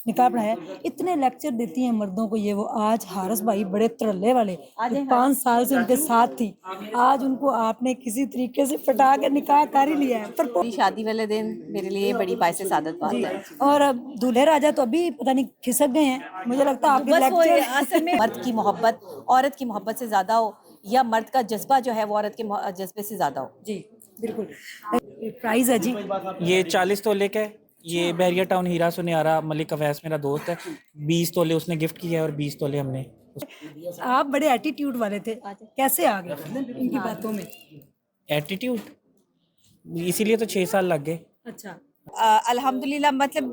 نکاح پڑھایا. اتنے لیکچر دیتی ہیں مردوں کو یہ وہ. آج حارث بھائی بڑے ترلے والے 5 سال سے ان کے ساتھ تھی, آج ان کو آپ نے کسی طریقے سے پٹا کے نکاح کر ہی لیا ہے. میری شادی والے دن میرے لیے بڑی باعث سعادت بات ہے. اور دولہے راجا تو ابھی پتہ نہیں کھسک گئے ہیں, مجھے لگتا ہے آپ کے بس وہ لیکچر. اصل میں مرد کی محبت عورت کی محبت سے زیادہ ہو, یا مرد کا جذبہ جو ہے وہ عورت کے جذبے سے زیادہ ہو. جی بالکل. پرائز ہے جی یہ 40 تولے کا ہے. یہ بحریہ ٹاؤن ہیرا سنیارا ملک اویس میرا دوست ہے. 20 تولے اس نے گفٹ کیا ہے اور 20 تولے ہم نے. آپ بڑے ایٹیٹیوڈ والے تھے, کیسے آ گئے ان کی باتوں میں؟ ایٹیٹیوڈ اسی لیے تو 6 سال لگ گئے. اچھا. الحمدللہ, مطلب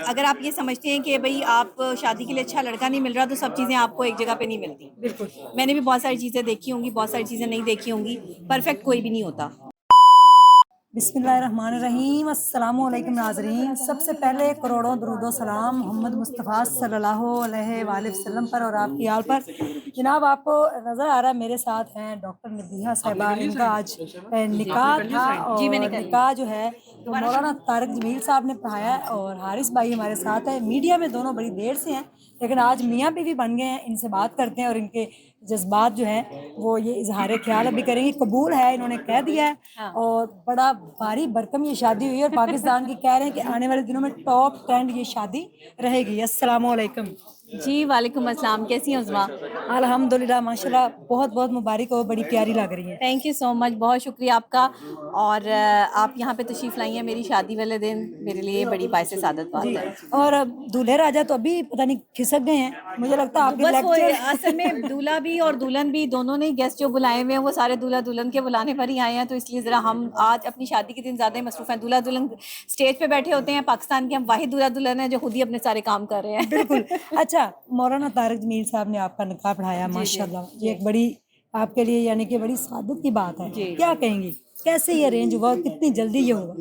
اگر آپ یہ سمجھتے ہیں کہ بھئی آپ شادی کے لیے اچھا لڑکا نہیں مل رہا تو سب چیزیں آپ کو ایک جگہ پہ نہیں ملتی. بالکل. میں نے بھی بہت ساری چیزیں دیکھی ہوں گی, بہت ساری چیزیں نہیں دیکھی ہوں گی. پرفیکٹ کوئی بھی نہیں ہوتا. بسم اللہ الرحمن الرحیم. السلام علیکم ناظرین. سب سے پہلے کروڑوں درود و سلام محمد مصطفیٰ صلی اللہ علیہ وآلہ وسلم پر اور آپ کی آل پر. جناب آپ کو نظر آ رہا ہے میرے ساتھ ہیں ڈاکٹر نبیہہ صاحبہ, ان کا آج نکاح تھا, اور نکاح جو ہے تو مولانا طارق جمیل صاحب نے پڑھایا ہے, اور حارث بھائی ہمارے ساتھ ہیں. میڈیا میں دونوں بڑی دیر سے ہیں, لیکن آج میاں بیوی بن گئے ہیں. ان سے بات کرتے ہیں اور ان کے جذبات جو ہیں وہ یہ اظہار خیال ابھی کریں گے. قبول ہے, انہوں نے کہہ دیا ہے, اور بڑا بھاری بھرکم یہ شادی ہوئی ہے, اور پاکستان کی کہہ رہے ہیں کہ آنے والے دنوں میں ٹاپ ٹرینڈ یہ شادی رہے گی. السلام علیکم. جی وعلیکم السلام. کیسی ہیں عظمیٰ؟ الحمدللہ ماشاء اللہ, بہت بہت مبارک ہو, بڑی پیاری لگ رہی ہیں. تھینک یو سو مچ, بہت شکریہ آپ کا. اور آپ یہاں پہ تشریف لائی ہیں میری شادی والے دن, میرے لیے بڑی باعث سعادت بات ہے. اور دولہے راجا تو ابھی پتہ نہیں کھسک گئے ہیں, مجھے لگتا ہے آپ کے بس وہ لیکچر. اصل میں دولہا بھی اور دلہن بھی دونوں نے گیسٹ جو بلائے ہوئے ہیں وہ سارے دولہا دلہن کے بلانے پر ہی آئے ہیں, تو اس لیے ذرا ہم آج اپنی شادی کے دن زیادہ ہی مصروف ہیں. دولہا دلہن اسٹیج پہ بیٹھے ہوتے ہیں, پاکستان کے ہم واحد دولہا دلہن ہیں جو خود ہی اپنے سارے کام کر رہے ہیں. بالکل. اچھا, مولانا طارق جمیل صاحب نے آپ کا نکاح پڑھایا, ماشاء اللہ, یہ ایک بڑی آپ کے لیے یعنی کہ بڑی سعادت کی بات ہے. کیا کہیں گی, کیسے یہ ارینج ہوا, کتنی جلدی یہ ہوا؟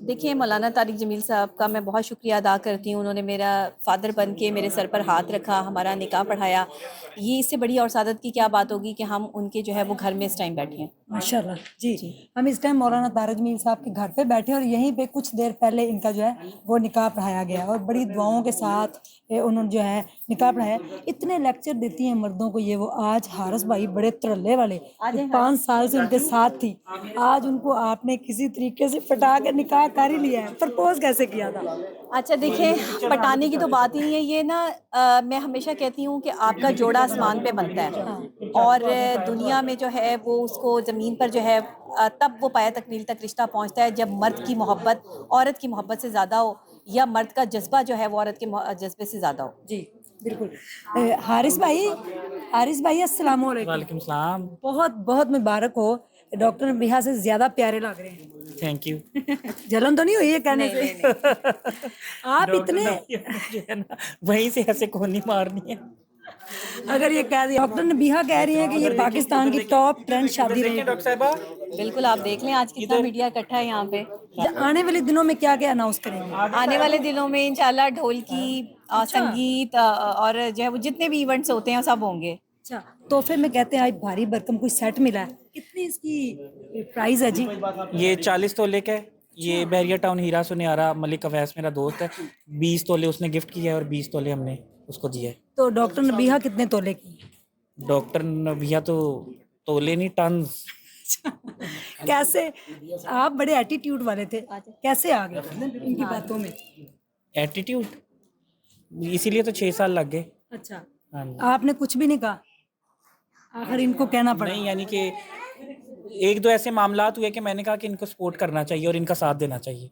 دیکھیے مولانا طارق جمیل صاحب کا میں بہت شکریہ ادا کرتی ہوں. انہوں نے میرا فادر بن کے میرے سر پر ہاتھ رکھا, ہمارا نکاح پڑھایا. یہ اس سے بڑی اور سعادت کی کیا بات ہوگی کہ ہم ان کے جو ہے وہ گھر میں اس ٹائم بیٹھے ہیں. ماشاء اللہ. جی ہم اس ٹائم مولانا طارق جمیل صاحب کے گھر پہ بیٹھے, اور یہیں پہ کچھ دیر پہلے ان کا جو ہے وہ نکاح پڑھایا گیا, اور بڑی دعاؤں کے ساتھ انہوں نے جو ہے نکاح پڑھایا. اتنے لیکچر دیتی ہیں مردوں کو یہ وہ. آج حارث بھائی بڑے ترلے والے 5 سال سے ان کے ساتھ تھی, آج ان کو آپ نے کسی طریقے سے پٹا کے نکاح کر ہی لیا ہے. پرپوز کیسے کیا تھا؟ اچھا دیکھیں, پٹانے کی تو بات ہی نہیں ہے. یہ نا میں ہمیشہ کہتی ہوں کہ آپ کا جوڑا آسمان پہ بنتا ہے, اور دنیا میں جو ہے وہ اس کو زمین پر جو ہے تب وہ پایا تکمیل تک رشتہ پہنچتا ہے جب مرد کی محبت عورت کی محبت سے زیادہ ہو, یا مرد کا جذبہ جو ہے وہ عورت کے جذبے سے زیادہ ہو. جی بالکل. حارث بھائی السلام علیکم. وعلیکم السلام. بہت بہت مبارک ہو, ڈاکٹر نبیہہ سے زیادہ پیارے لگ رہے ہیں. Thank you. جلن تو نہیں ہوئی ہے کہنے سے؟ آپ اتنے وہیں سے ایسے کونی مارنی ہے. اگر یہ کہہ دیا ڈاکٹر نبیہہ کہہ رہی ہیں کہ یہ پاکستان کی ٹاپ ٹرینڈ شادی رہی ہے. ڈاکٹر صاحبہ بالکل, آپ دیکھ لیں آج کتنا میڈیا اکٹھا ہے یہاں پہ. آنے والے دنوں میں کیا کیا اناؤنس کریں گے؟ آنے والے دنوں میں انشاءاللہ ڈھولکی, سنگیت, اور جو ہے وہ جتنے بھی ایونٹس ہوتے ہیں سب ہوں گے. اچھا, تحفے میں کہتے ہیں آج بھاری بھرکم کوئی سیٹ ملا ہے, کتنی اس کی پرائز ہے جی؟ یہ 40 تولے کا ہے. یہ بحریہ ٹاؤن ہیرا سنیارا ملک اویس میرا دوست ہے. 20 تولے اس نے گفٹ کیا ہے اور 20 تولے ہم نے اس کو دیا ہے. تو ڈاکٹر نبیہہ کتنے تولے کی؟ ڈاکٹر نبیہہ تو تولے نہیں, ٹنز. کیسے, آپ بڑے ایٹیٹیوڈ والے تھے, کیسے آ گئے ان کی باتوں میں؟ ایٹیٹیوڈ اسی لیے تو 6 سال لگ گئے. اچھا, ہاں جی. آپ نے کچھ بھی نہیں کہا, آخر ان کو کہنا پڑا؟ نہیں, یعنی کہ ایک دو ایسے معاملات ہوئے کہ میں نے کہا کہ ان کو سپورٹ کرنا چاہیے اور ان کا ساتھ دینا چاہیے.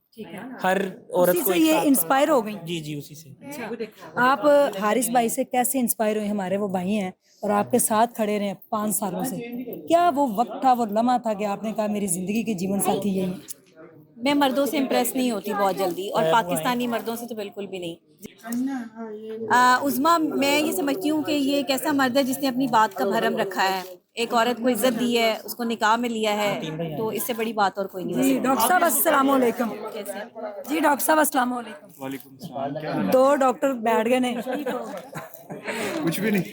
ہر عورت کو اسی سے یہ انسپائر ہو گئی. جی جی اسی سے. آپ حارث بھائی سے کیسے انسپائر ہوئے؟ ہمارے وہ بھائی ہیں اور آپ کے ساتھ کھڑے رہے 5 سالوں سے. کیا وہ وقت تھا, وہ لمحہ تھا کہ آپ نے کہا میری زندگی کے جیون ساتھی یہی؟ میں مردوں سے امپریس نہیں ہوتی بہت جلدی, اور پاکستانی مردوں سے تو بالکل بھی نہیں. عظمیٰ, میں یہ سمجھتی ہوں کہ یہ ایک ایسا مرد ہے جس نے اپنی بات کا بھرم رکھا ہے, ایک عورت کو عزت دی ہے, اس کو نکاح میں لیا ہے, تو اس سے بڑی بات اور کوئی نہیں. جی ڈاکٹر صاحب السلام علیکم. جی ڈاکٹر صاحب السلام علیکم. وعلیکم السلام. 2 ڈاکٹر بیٹھ گئے نے. کچھ بھی نہیں,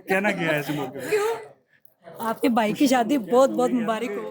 کہنا کیا ہے ایسے موقع پہ. آپ کے بھائی کی شادی بہت بہت مبارک ہو.